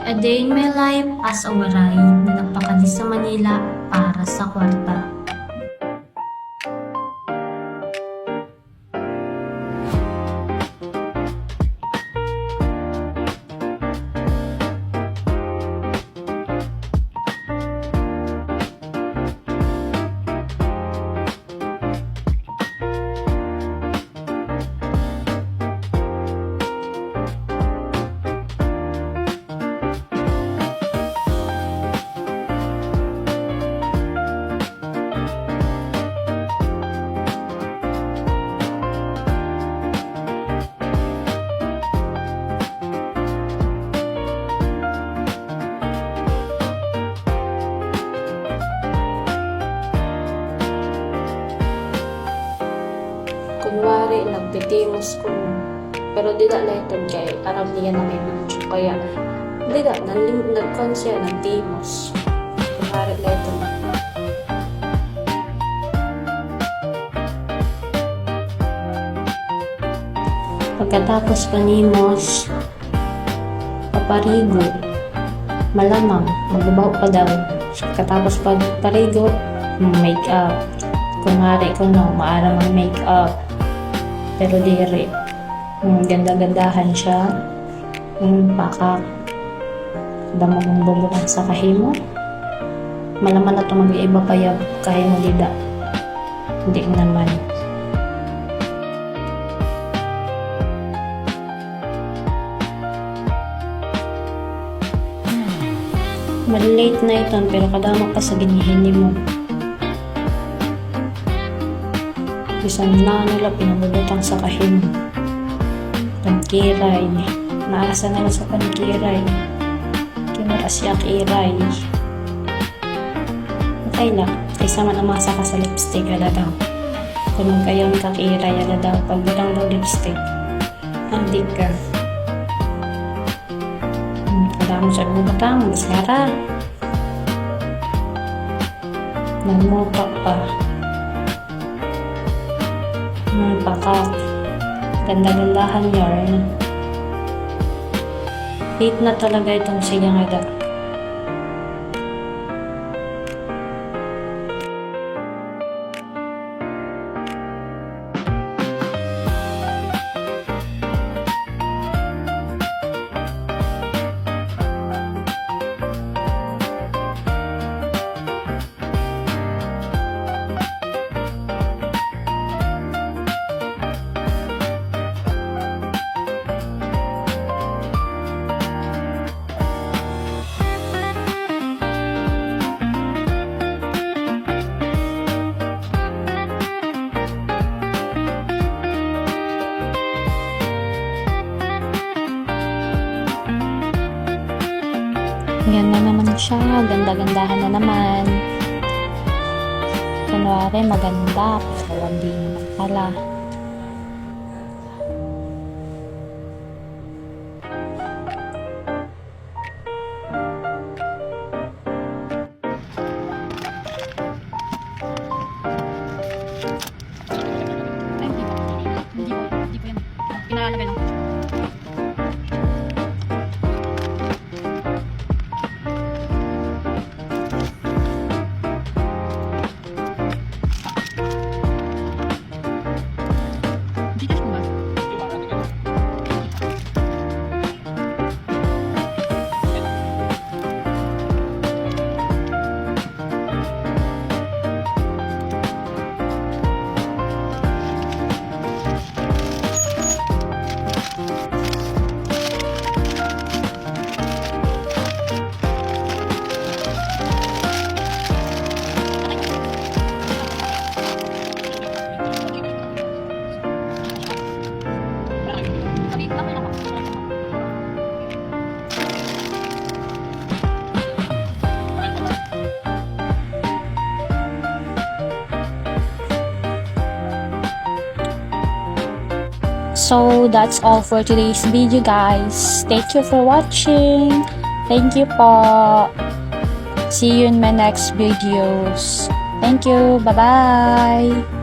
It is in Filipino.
A Day in My Life as a Waray na nagpakalis sa Manila para sa kwarta. Kunwari, nagtitimos ko. Pero di na ito kay aram niya na may video. Kaya, di na, nagkon siya, nagtimos. Kunwari na ito. Pagkatapos panimos, paparigo, malamang, magbabaw pa daw. Pagkatapos pagparigo, make-up. Kunwari ko no, maara mag-make-up. Pero diri, ganda-gandahan siya. Pakak. Damo mong bumutang sa kahimo. Malaman na ito mag-iiba pa yung kahimo dida. Hindi naman. Malilate na ito, pero kadama pa sa ginihini mo. Bisan na nila pinabulutang sa kahim. Pagkiray. Naasa na sa pagkiray. Kinarasyak iray. Okay lang. Kaysa man ang masa ka sa lipstick, ala daw. Kung kayo kakiray, ala daw. Pagbutang daw lipstick. Andik ka. Kadamo siya bumutang. Masara. Nagmuka pa. Pakak. Ganda-gandahan yarn. Hit na talaga itong sigang aga. Yan na naman siya. Ganda-gandahan na naman. Kunwari, maganda. Pero hindi naman pala. Hindi ko yan. Pinalagay lang. So, that's all for today's video, guys. Thank you for watching. Thank you po. See you in my next videos. Thank you. Bye-bye.